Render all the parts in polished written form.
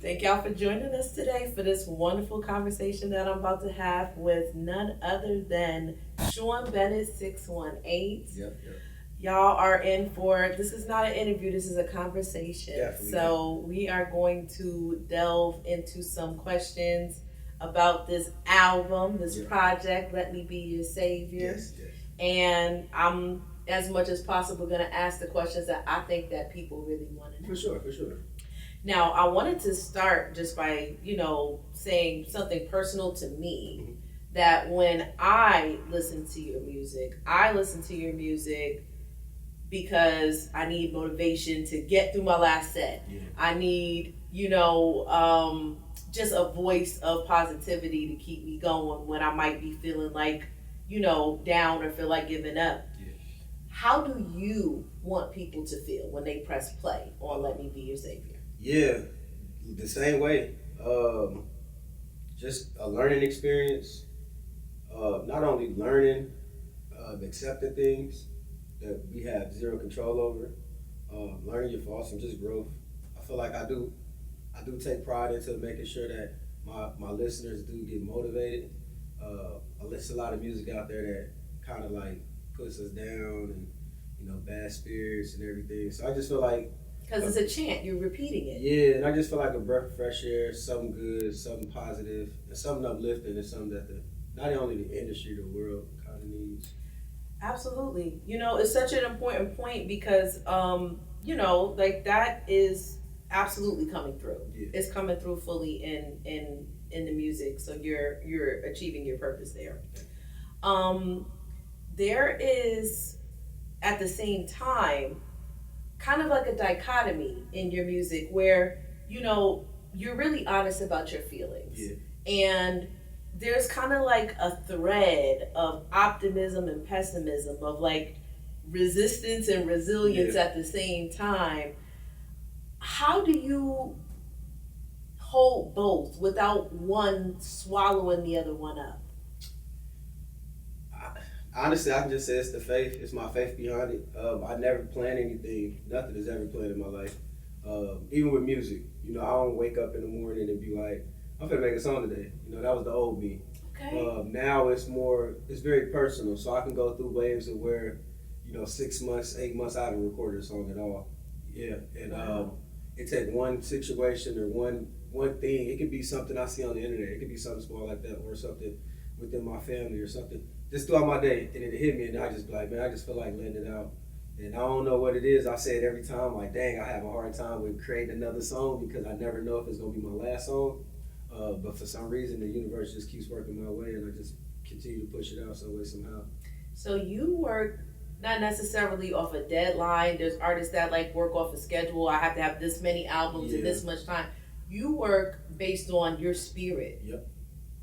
Thank y'all for joining us today for this wonderful conversation that I'm about to have with none other than Sean Bennett 618. Yep. Y'all are in for this is not an interview, this is a conversation. Definitely. So we are going to delve into some questions about this album, this project, Let Me Be Your Savior. Yes. And I'm as much as possible gonna ask the questions that I think that people really want to know. For sure. Now, I wanted to start just by, saying something personal to me. Mm-hmm. That when I listen to your music because I need motivation to get through my last set. Yeah. I need, just a voice of positivity to keep me going when I might be feeling like, down or feel like giving up. Yeah. How do you want people to feel when they press play on Let Me Be Your Savior? Yeah, the same way. Just a learning experience. Not only learning, accepting things that we have zero control over, learning your faults and just growth. I feel like I do take pride into making sure that my listeners do get motivated. I listen to a lot of music out there that kind of like puts us down and bad spirits and everything. So I just feel like because it's a chant, you're repeating it. Yeah, and I just feel like a breath of fresh air, something good, something positive, and something uplifting, and something that not only the industry, the world kind of needs. Absolutely. It's such an important point because, that is absolutely coming through. Yeah. It's coming through fully in the music. So you're achieving your purpose there. There is, at the same time, kind of like a dichotomy in your music where, you're really honest about your feelings. Yeah. And there's kind of like a thread of optimism and pessimism, of like resistance and resilience at the same time. How do you hold both without one swallowing the other one up? Honestly, I can just say it's the faith. It's my faith behind it. I never plan anything. Nothing is ever planned in my life. Even with music, I don't wake up in the morning and be like, I'm gonna make a song today. That was the old me. Okay. Now it's very personal. So I can go through waves of where, 6 months, 8 months, I haven't recorded a song at all. Yeah, and it take one situation or one thing. It could be something I see on the internet. It could be something small like that, or something within my family, or something. Just throughout my day, and it hit me, and I just be like, man, I just feel like letting it out. And I don't know what it is. I say it every time, like, dang, I have a hard time with creating another song because I never know if it's gonna be my last song. But for some reason, the universe just keeps working my way, and I just continue to push it out some way, somehow. So you work not necessarily off a deadline. There's artists that like work off a schedule. I have to have this many albums in this much time. You work based on your spirit. Yep.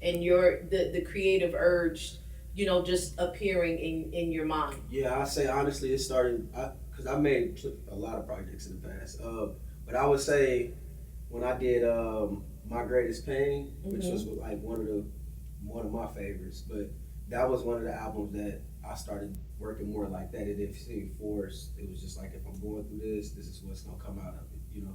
And the creative urge, just appearing in your mind. Yeah, I say honestly, it started because I made a lot of projects in the past. But I would say when I did My Greatest Pain, which was like one of my favorites, but that was one of the albums that I started working more like that. It didn't seem forced. It was just like, if I'm going through this is what's gonna come out of it.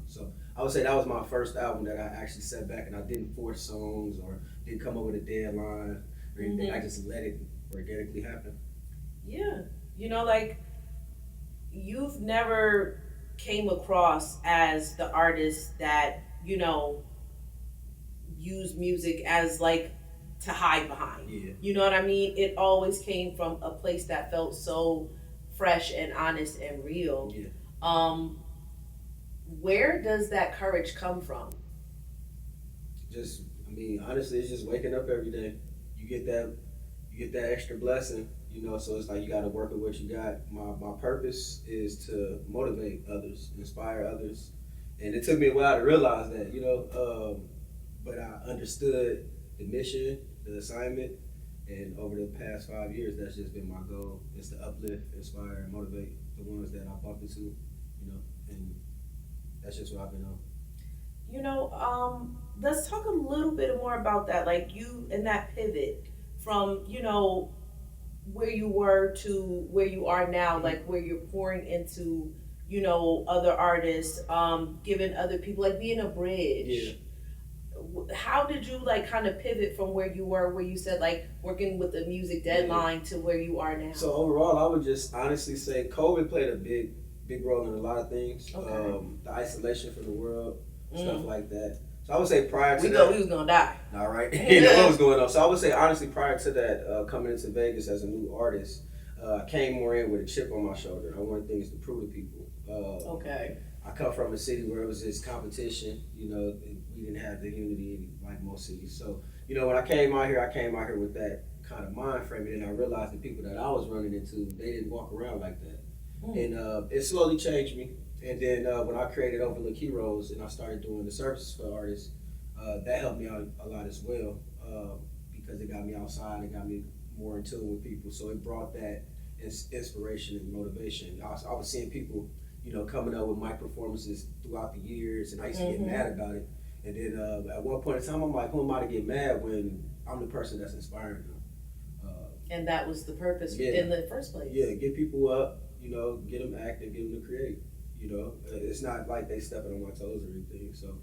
So I would say that was my first album that I actually sat back and I didn't force songs or didn't come up with a deadline or anything. I just let it organically happen. Yeah. You've never came across as the artist that, use music as like to hide behind. Yeah. You know what I mean? It always came from a place that felt so fresh and honest and real. Yeah. Where does that courage come from? Honestly, it's just waking up every day. You get that extra blessing, so it's like you got to work with what you got. My purpose is to motivate others, inspire others. And it took me a while to realize that, but I understood the mission, the assignment, and over the past 5 years, that's just been my goal, is to uplift, inspire, and motivate the ones that I bump into, and that's just what I've been on. Let's talk a little bit more about that, like you and that pivot from, where you were to where you are now, like where you're pouring into, other artists, giving other people, like being a bridge. Yeah. How did you like kind of pivot from where you were, where you said like working with the music deadline to where you are now? So overall, I would just honestly say COVID played a big role in a lot of things. Okay. The isolation from the world, stuff like that. So I would say prior to we that, thought we was gonna die. all right, you know what was going on. So I would say honestly, prior to that, coming into Vegas as a new artist, I came more in with a chip on my shoulder. I wanted things to prove to people. Okay. I come from a city where it was this competition, you know, and we didn't have the unity like most cities. So, you know, when I came out here with that kind of mind frame, and then I realized the people that I was running into, they didn't walk around like that. And it slowly changed me. And then when I created Overlook Heroes and I started doing the services for artists, that helped me out a lot as well, because it got me outside, it got me more in tune with people. So it brought that inspiration and motivation. I was seeing people, you know, coming up with mic performances throughout the years, and I used to get mad about it. And then at one point in time, I'm like, who am I to get mad when I'm the person that's inspiring them? And that was the purpose in the first place. Yeah, get people up, you know, get them active, get them to create. You know, it's not like they stepping on my toes or anything. So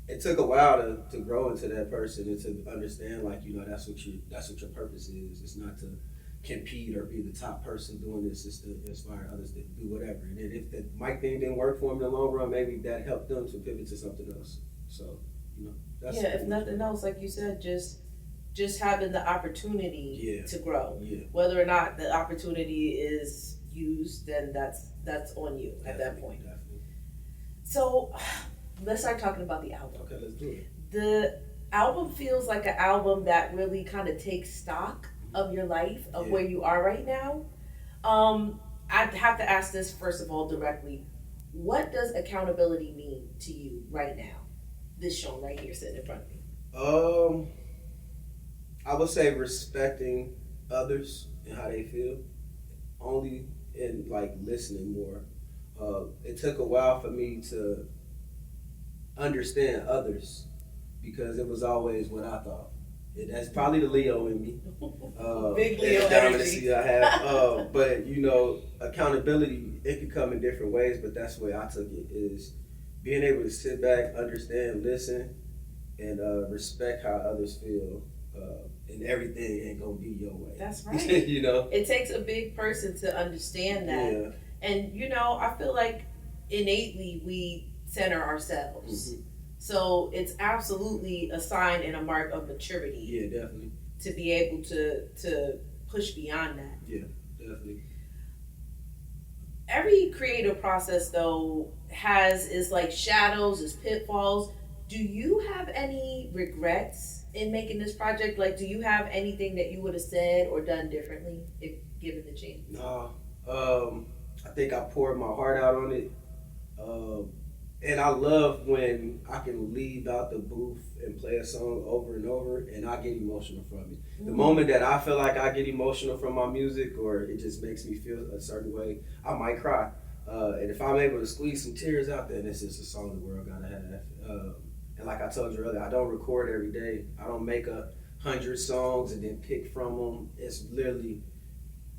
it took a while to grow into that person and to understand, like, you know, that's what your purpose is. It's not to compete or be the top person doing this. It's to inspire others to do whatever. And then if the mic thing didn't work for them in the long run, maybe that helped them to pivot to something else. So, you know, that's if nothing else, like you said, just having the opportunity to grow. Yeah. Whether or not the opportunity is used, then that's on you at that point. Definitely. So let's start talking about the album. Okay, let's do it. The album feels like an album that really kind of takes stock of your life, of where you are right now. I'd have to ask this first of all directly. What does accountability mean to you right now? This Sean right here sitting in front of me. I would say respecting others and how they feel, only in like listening more. It took a while for me to understand others because it was always what I thought. That's probably the Leo in me. Big Leo energy. I have. But you know, accountability, it can come in different ways, but that's the way I took it, is being able to sit back, understand, listen, and respect how others feel. And everything ain't gonna be your way. That's right. You know? It takes a big person to understand that. Yeah. And you know, I feel like innately we center ourselves. Mm-hmm. So it's absolutely a sign and a mark of maturity. Yeah, definitely. To be able to push beyond that. Yeah, definitely. Every creative process though is like shadows, is pitfalls. Do you have any regrets in making this project? Like, do you have anything that you would have said or done differently if given the chance? No. I think I poured my heart out on it. And I love when I can leave out the booth and play a song over and over and I get emotional from it. Mm-hmm. The moment that I feel like I get emotional from my music or it just makes me feel a certain way, I might cry. And if I'm able to squeeze some tears out, then it's just a song the world gotta have. And like I told you earlier, I don't record every day. I don't make 100 songs and then pick from them. It's literally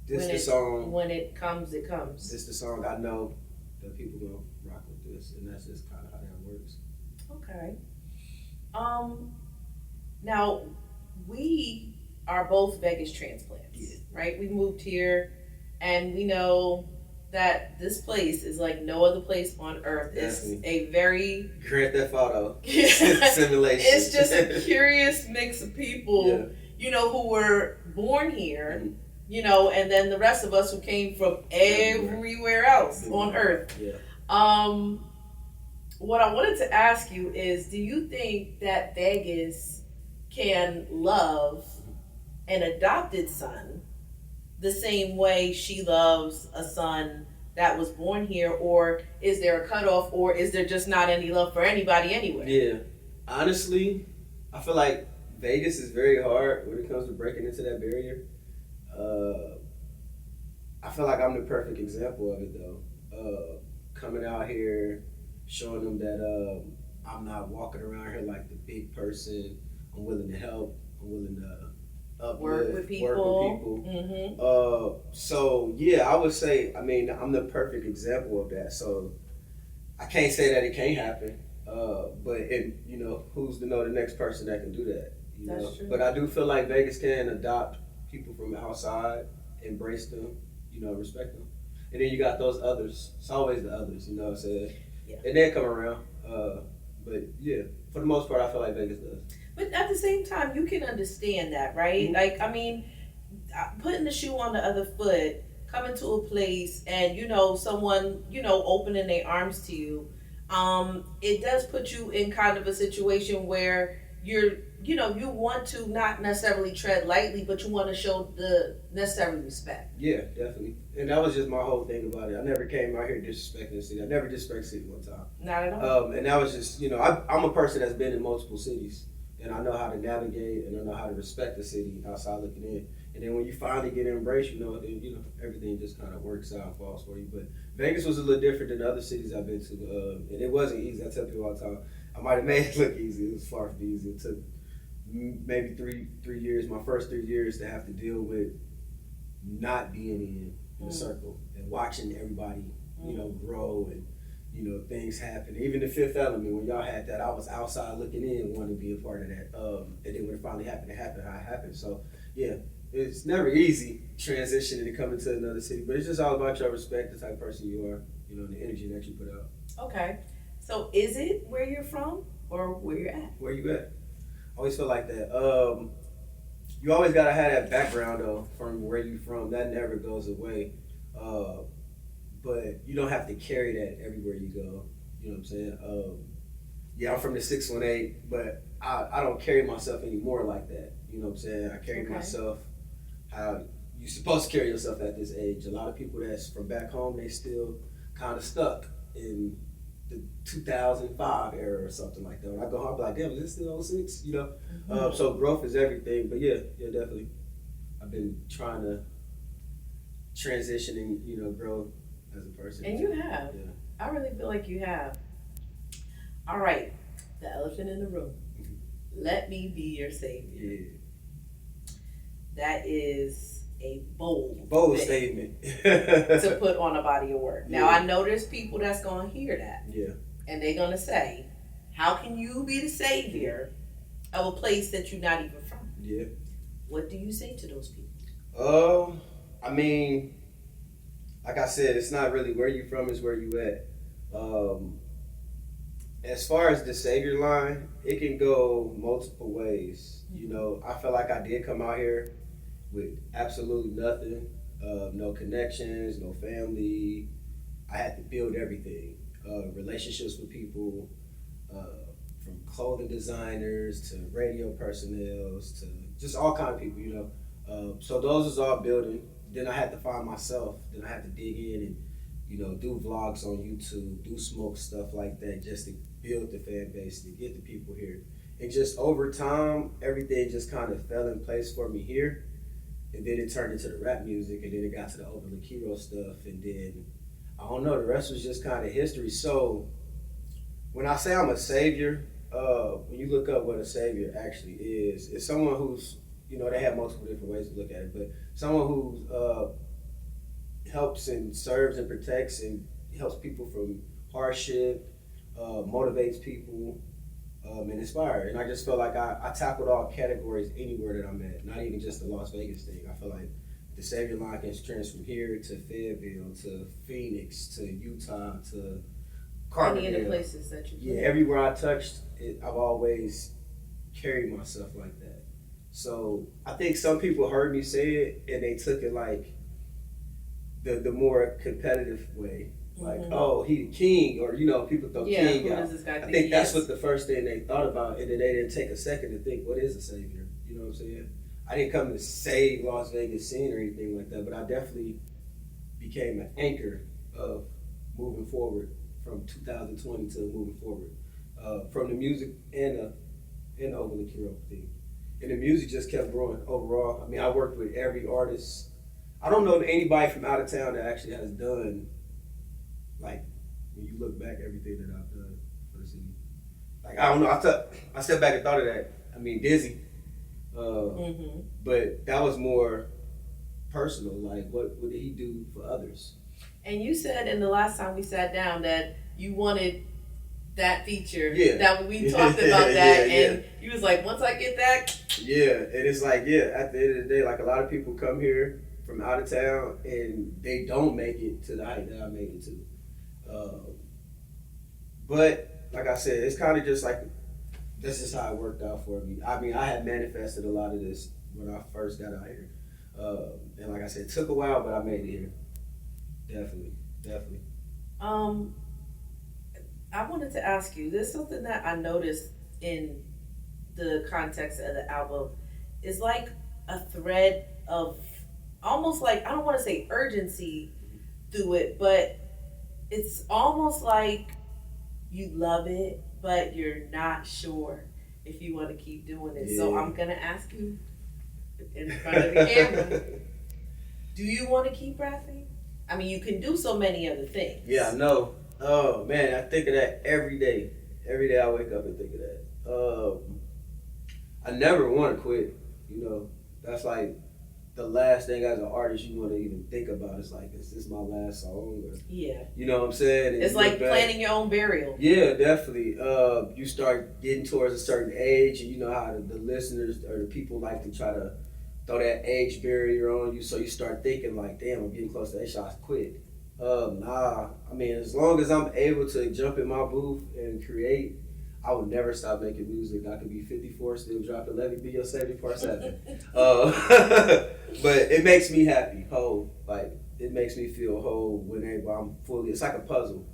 the song. When it comes, it comes. It's the song I know that people gonna rock with this, and that's just kind of how that works. Okay. Now we are both Vegas transplants, right? We moved here, and we know that this place is like no other place on earth. Definitely. It's a very Grand Theft Auto simulation. It's just a curious mix of people, you know, who were born here, you know, and then the rest of us who came from everywhere else on earth. Yeah. What I wanted to ask you is, do you think that Vegas can love an adopted son the same way she loves a son that was born here, or is there a cutoff, or is there just not any love for anybody anywhere? Yeah, honestly, I feel like Vegas is very hard when it comes to breaking into that barrier. I feel like I'm the perfect example of it though. Coming out here, showing them that I'm not walking around here like the big person. I'm willing to help. I'm willing to work with people. Mm-hmm. So yeah, I would say, I mean, I'm the perfect example of that. So I can't say that it can't happen. But who's to know the next person that can do that? That's true. But I do feel like Vegas can adopt people from outside, embrace them, respect them. And then you got those others. It's always the others, you know what I'm saying? Yeah. And they come around. But yeah, for the most part, I feel like Vegas does. But at the same time, you can understand that, right? Mm-hmm. Like, I mean, putting the shoe on the other foot, coming to a place and, someone, opening their arms to you, it does put you in kind of a situation where you want to not necessarily tread lightly, but you want to show the necessary respect. Yeah, definitely. And that was just my whole thing about it. I never came out here disrespecting the city. I never disrespected the city one time. Not at all. And that was just, I'm a person that's been in multiple cities, and I know how to navigate, and I know how to respect the city outside looking in. And then when you finally get embraced, then everything just kind of works out and falls for you. But Vegas was a little different than the other cities I've been to, and it wasn't easy. I tell people all the time, I might have made it look easy. It was far from easy. It took maybe three years, my first 3 years, to have to deal with not being in the circle and watching everybody, grow and things happen. Even the Fifth Element, when y'all had that, I was outside looking in, wanting to be a part of that. And then when it finally happened, it happened how it happened. So yeah, it's never easy transitioning and coming to another city, but it's just all about your respect, the type of person you are, and the energy that you put out. Okay, so is it where you're from or where you're at? Where you at? I always feel like that. You always gotta have that background though, from where you from. That never goes away. But you don't have to carry that everywhere you go. You know what I'm saying? Yeah, I'm from the 618, but I don't carry myself anymore like that. You know what I'm saying? I carry myself how you're supposed to carry yourself at this age. A lot of people that's from back home, they still kind of stuck in the 2005 era or something like that. When I go home, I'm like, damn, is this still 06? So growth is everything. But yeah, definitely. I've been trying to transition and, grow as a person. And you have. Yeah. I really feel like you have. All right, the elephant in the room. Mm-hmm. Let me be your savior. Yeah. That is a bold statement to put on a body of work. Now, I know there's people that's going to hear that. Yeah. And they're going to say, how can you be the savior of a place that you're not even from? Yeah. What do you say to those people? I mean, like I said, it's not really where you from, it's where you at. As far as the savior line, it can go multiple ways. I feel like I did come out here with absolutely nothing, no connections, no family. I had to build everything, relationships with people, from clothing designers to radio personnel to just all kind of people, So those was all building. Then I had to find myself. Then I had to dig in and, do vlogs on YouTube, do smoke stuff like that, just to build the fan base, to get the people here. And just over time, everything just kind of fell in place for me here. And then it turned into the rap music, and then it got to the Overlook Hero stuff, and then, I don't know, the rest was just kind of history. So when I say I'm a savior, when you look up what a savior actually is, it's someone who's, they have multiple different ways to look at it, but someone who helps and serves and protects and helps people from hardship, motivates people, and inspire. And I just feel like I tackled all categories anywhere that I'm at, not even just the Las Vegas thing. I feel like the savior line can trans from here to Fayetteville to Phoenix to Utah to Carbondale. Any of the places that you everywhere I touched it, I've always carried myself like that. So I think some people heard me say it and they took it like the more competitive way. Like, oh, he the king, or people throw king out. I think that's what the first thing they thought about, and then they didn't take a second to think, what is a savior? You know what I'm saying? I didn't come to save Las Vegas scene or anything like that, but I definitely became an anchor of moving forward from 2020 to moving forward, from the music and the Overlook Hero thing. And the music just kept growing overall. I mean, I worked with every artist. I don't know anybody from out of town that actually has done, like, when you look back, everything that I've done for the city. Like, I don't know, I stepped back and thought of that. I mean, Dizzy, but that was more personal. Like, what did he do for others? And you said in the last time we sat down that you wanted that feature. Yeah. That we talked about that, and you was like, once I get that. Yeah, and it's like, at the end of the day, like a lot of people come here from out of town and they don't make it to the height that I made it to. But like I said, it's kind of just like that's just how it worked out for me. I mean, I had manifested a lot of this when I first got out here, and like I said, it took a while, but I made it here. Definitely. I wanted to ask you. There's something that I noticed in the context of the album. Is like a thread of almost like, I don't want to say urgency through it, but it's almost like you love it, but you're not sure if you want to keep doing it. Yeah. So I'm going to ask you in front of the camera, do you want to keep rapping? I mean, you can do so many other things. Yeah, I know. Oh, man, I think of that every day. Every day I wake up and think of that. I never want to quit. You know, that's like the last thing as an artist you want to even think about. It's like, is this my last song? Or, yeah. You know what I'm saying? And it's like planning your own burial. Yeah, definitely. You start getting towards a certain age, and you know how the listeners or the people like to try to throw that age barrier on you. So you start thinking like, damn, I'm getting close to that shot, I quit. Nah, I mean, as long as I'm able to jump in my booth and create, I would never stop making music. I could be 54, still dropping Let Me Be Your 70-part-7. But it makes me happy, whole. Like, it makes me feel whole whenever I'm fully, it's like a puzzle.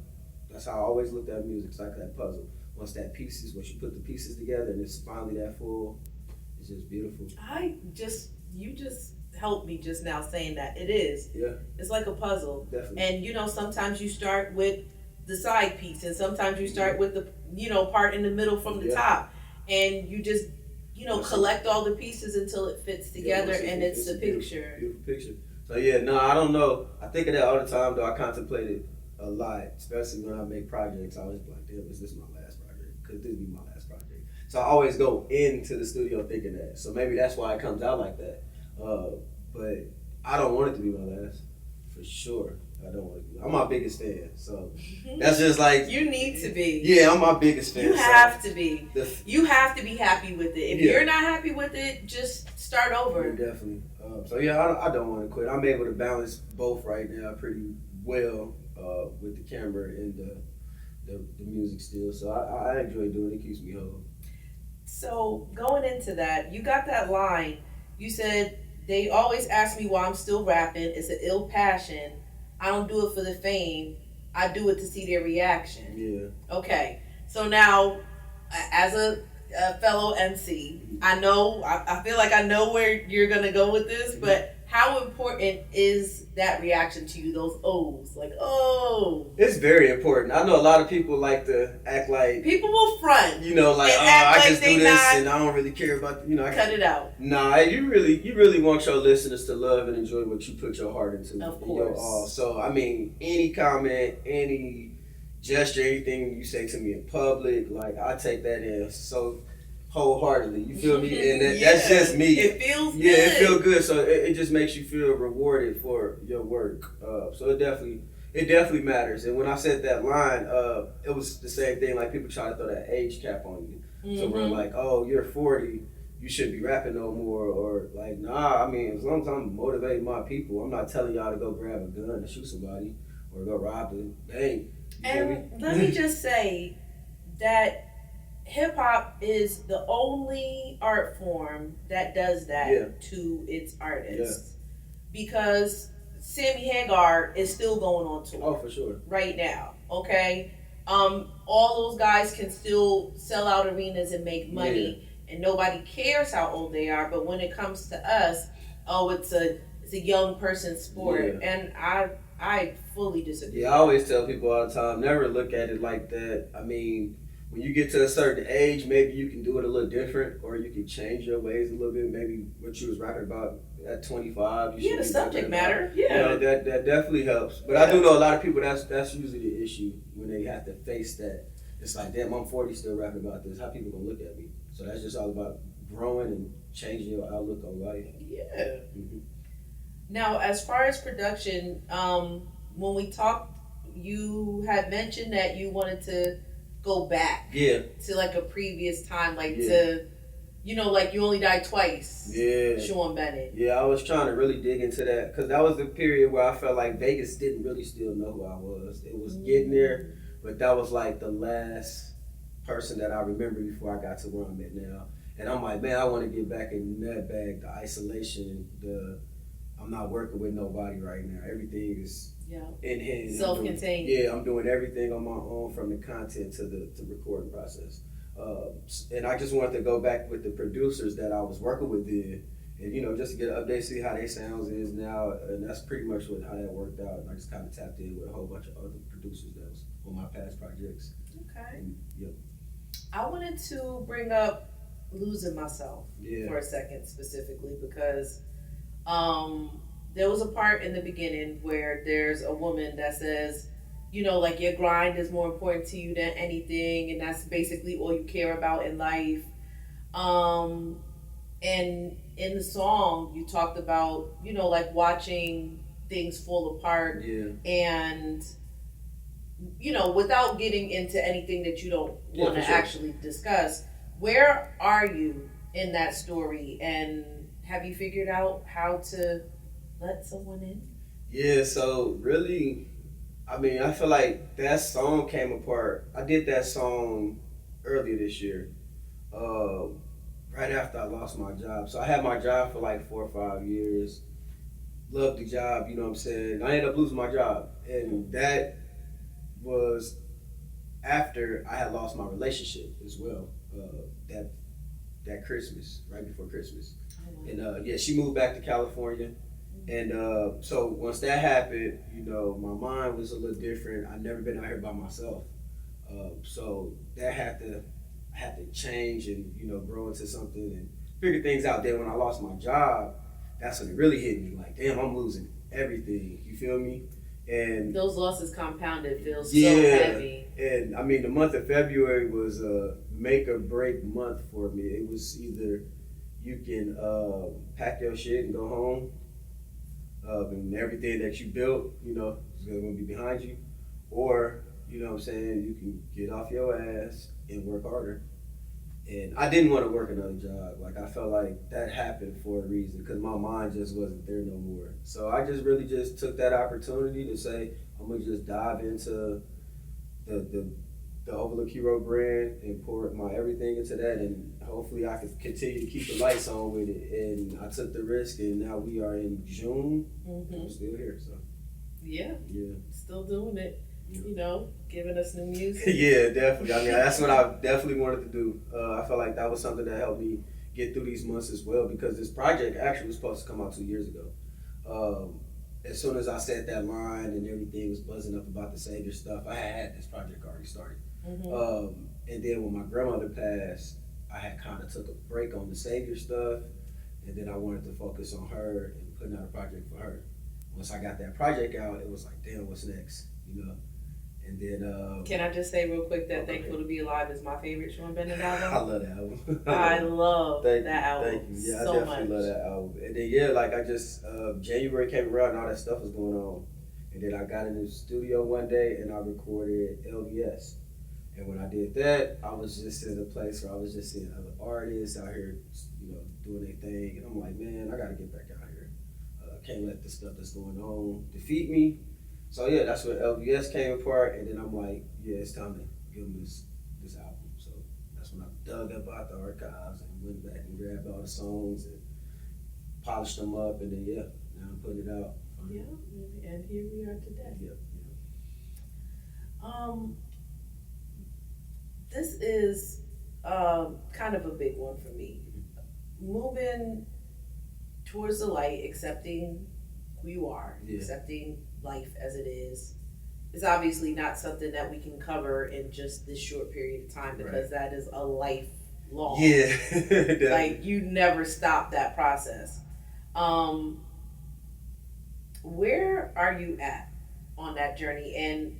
That's how I always looked at music. It's like that puzzle. Once you put the pieces together and it's finally that full, it's just beautiful. You just helped me just now saying that. It is. Yeah. It's like a puzzle. Definitely. And, you know, sometimes you start with the side piece, and sometimes you start with the, you know, part in the middle from the top, and you just, you know, collect all the pieces until it fits together, and it's a picture. Beautiful picture. So I don't know. I think of that all the time, though. I contemplate it a lot, especially when I make projects. I always be like, damn, is this my last project? Could this be my last project? So I always go into the studio thinking that. So maybe that's why it comes out like that. But I don't want it to be my last, for sure. I don't want to be. I'm my biggest fan, so that's just like you need to be. Yeah, I'm my biggest fan. You have to be. You have to be happy with it. If you're not happy with it, just start over. Yeah, definitely. I don't want to quit. I'm able to balance both right now pretty well with the camera and the music still. So I enjoy doing it. It keeps me whole. So going into that, you got that line. You said they always ask me why I'm still rapping. It's an ill passion. I don't do it for the fame. I do it to see their reaction. Yeah. Okay. So now, as a fellow MC, I feel like I know where you're going to go with this, but how important is that reaction to you, those O's? Like, oh. It's very important. I know a lot of people like to act like... People will front. You know, like, I just do this and I don't really care about... Cut it out. Nah, you really want your listeners to love and enjoy what you put your heart into. Of course. So, I mean, any comment, any gesture, anything you say to me in public, like, I take that in so... wholeheartedly, you feel me? And that's just me. It feels good. Yeah, it feels good. So it just makes you feel rewarded for your work. So it definitely matters. And when I said that line, it was the same thing. Like people try to throw that age cap on you. Mm-hmm. So we're like, oh, you're 40, you shouldn't be rapping no more. Or like, nah. I mean, as long as I'm motivating my people, I'm not telling y'all to go grab a gun and shoot somebody or go rob the bank. And let me just say that hip-hop is the only art form that does that to its artists. Because Sammy Hagar is still going on tour. Oh, for sure. Right now, okay? All those guys can still sell out arenas and make money, and nobody cares how old they are, but when it comes to us, it's a young person's sport, and I fully disagree. Yeah, I always tell people all the time, never look at it like that. I mean, when you get to a certain age, maybe you can do it a little different, or you can change your ways a little bit. Maybe what you was rapping about at 25, the subject matter. You know, that definitely helps. But I do know a lot of people that's usually the issue when they have to face that. It's like, damn, I'm 40 still rapping about this. How people gonna look at me? So that's just all about growing and changing your outlook on life. Yeah. Mm-hmm. Now, as far as production, when we talked, you had mentioned that you wanted to go back Yeah. to like a previous time, like Yeah. to, like You Only Die Twice. Yeah. Sean Bennett. Yeah, I was trying to really dig into that because that was the period where I felt like Vegas didn't really still know who I was. It was getting there, but that was like the last person that I remember before I got to where I'm at now. And I'm like, man, I want to get back in that bag, the isolation, I'm not working with nobody right now. Everything is in hand. Self-contained. I'm doing everything on my own, from the content to the recording process. And I just wanted to go back with the producers that I was working with then, and just to get an update, see how their sounds is now, and that's pretty much how that worked out. And I just kind of tapped in with a whole bunch of other producers that was on my past projects. Okay. And, yep. I wanted to bring up Losing Myself for a second, specifically because there was a part in the beginning where there's a woman that says, like your grind is more important to you than anything, and that's basically all you care about in life. And in the song, you talked about, like watching things fall apart, and without getting into anything that you don't want to actually discuss, where are you in that story, and have you figured out how to let someone in? Yeah, so really, I mean, I feel like that song came apart. I did that song earlier this year, right after I lost my job. So I had my job for like 4 or 5 years. Loved the job, you know what I'm saying? I ended up losing my job. And that was after I had lost my relationship as well, that Christmas, right before Christmas. And she moved back to California. And so once that happened, my mind was a little different. I'd never been out here by myself. So that had to change and, grow into something and figure things out. Then when I lost my job, that's when it really hit me. Like, damn, I'm losing everything. You feel me? And those losses compounded feels so heavy. And I mean, the month of February was a make or break month for me. It was either you can pack your shit and go home, and everything that you built, is going to be behind you, or you know what I'm saying, you can get off your ass and work harder. And I didn't want to work another job. Like, I felt like that happened for a reason because my mind just wasn't there no more. So I just really just took that opportunity to say, I'm going to just dive into the Overlook Hero brand and pour my everything into that, and hopefully I can continue to keep the lights on with it. And I took the risk, and now we are in June. I'm still here, so. Yeah. Still doing it. Giving us new music. Yeah, definitely. I mean, that's what I definitely wanted to do. I felt like that was something that helped me get through these months as well, because this project actually was supposed to come out 2 years ago. As soon as I said that line and everything was buzzing up about the Savior stuff, I had this project already started. And then when my grandmother passed, I had kind of took a break on the Savior stuff, and then I wanted to focus on her and putting out a project for her. Once I got that project out, it was like, damn, what's next? And then can I just say real quick that Thankful to Be Alive is my favorite Sean Bennett album? I love that album. I love that album. Thank you. Yeah, so I definitely love that album. And then like I just January came around and all that stuff was going on. And then I got in the studio one day and I recorded LVS. And when I did that, I was just in a place where I was just seeing other artists out here, doing their thing. And I'm like, man, I gotta get back out here. Can't let the stuff that's going on defeat me. So yeah, that's when LVS came apart, and then I'm like, yeah, it's time to give them this album. So that's when I dug up out the archives and went back and grabbed all the songs and polished them up, and then now I'm putting it out. Yeah, and here we are today. Yeah. This is kind of a big one for me. Moving towards the light, accepting who you are, accepting life as it is obviously not something that we can cover in just this short period of time, because that is a lifelong. Yeah. Like, you never stop that process. Where are you at on that journey, and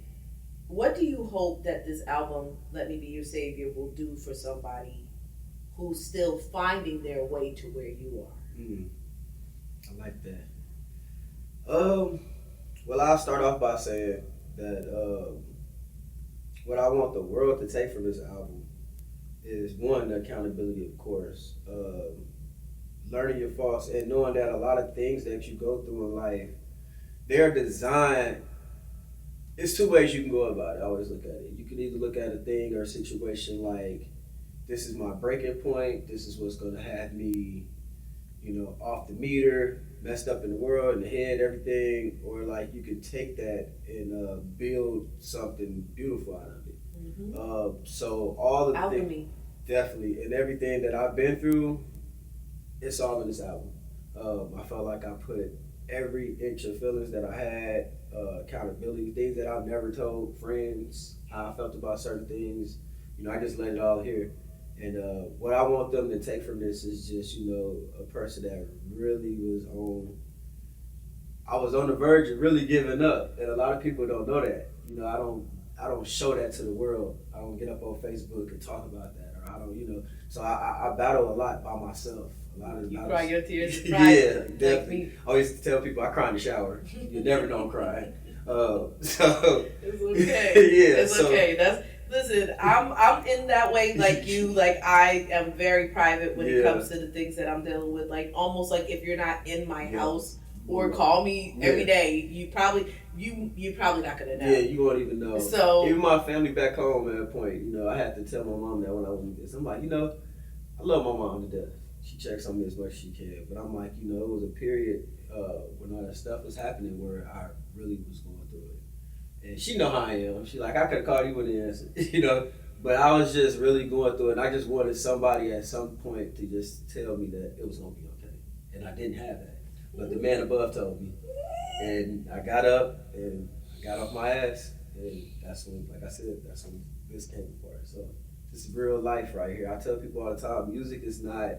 what do you hope that this album, Let Me Be Your Savior, will do for somebody who's still finding their way to where you are? I like that. Well, I'll start off by saying that what I want the world to take from this album is one, the accountability, of course. Learning your faults and knowing that a lot of things that you go through in life, they're designed. It's two ways you can go about it. I always look at it. You can either look at a thing or a situation like, this is my breaking point. This is what's going to have me, off the meter, messed up in the world, in the head, everything. Or like you can take that and build something beautiful out of it. Mm-hmm. So all the Alchemy. definitely, and everything that I've been through, it's all in this album. I felt like I put every inch of feelings that I had, accountability, things that I've never told friends, how I felt about certain things. I just let it all here. And what I want them to take from this is just, a person that really I was on the verge of really giving up. And a lot of people don't know that. I don't show that to the world. I don't get up on Facebook and talk about that. Or I don't, so I battle a lot by myself. You cry your tears in private. Yeah, definitely. Like I always tell people I cry in the shower. You never know I'm crying. So it's okay. Yeah, it's okay. Listen. I'm in that way like you. Like I am very private when it comes to the things that I'm dealing with. Like almost like if you're not in my house or call me every day, you're probably not gonna know. Yeah, you won't even know. So even my family back home at a point, I had to tell my mom that when I was in this. I'm like, I love my mom to death. She checks on me as much as she can. But I'm like, it was a period when all that stuff was happening where I really was going through it. And she know how I am. She like, I could have called you when you answered, But I was just really going through it. And I just wanted somebody at some point to just tell me that it was going to be okay. And I didn't have that. But the man above told me. And I got up and I got off my ass. And that's when, like I said, that's when this came apart. So this is real life right here. I tell people all the time, music is not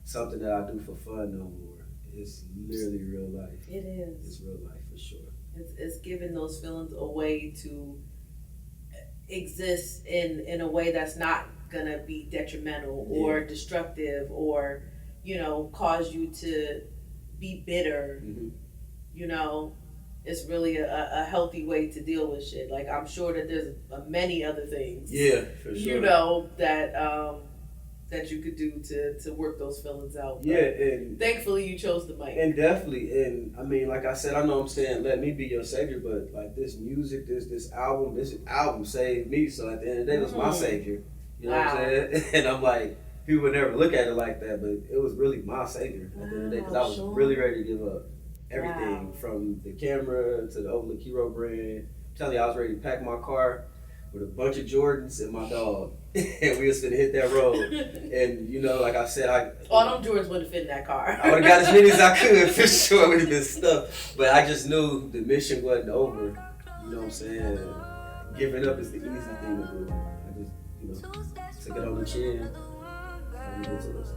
something that I do for fun no more. It's literally real life. It is. It's real life for sure. It's giving those feelings a way to exist in a way that's not gonna be detrimental or destructive or cause you to be bitter. Mm-hmm. It's really a healthy way to deal with shit. Like I'm sure that there's many other things. Yeah, for sure. That you could do to work those feelings out. Yeah, and thankfully you chose the mic. And definitely, and I mean, like I said, I know I'm saying let me be your savior, but like this music, this album saved me. So at the end of the day, it was my savior. You know what I'm saying? And I'm like, people would never look at it like that, but it was really my savior at the end of the day because I was really ready to give up everything from the camera to the Overlook Hero brand. I'm telling you, I was ready to pack my car with a bunch of Jordans and my dog. And we was finna hit that road. And like I said, all them Jordans wouldn't fit in that car. I would have got as many as I could for sure. It would have been stuff. But I just knew the mission wasn't over. You know what I'm saying? Giving up is the easy thing to do. I just, took it on the chin. And we went to this.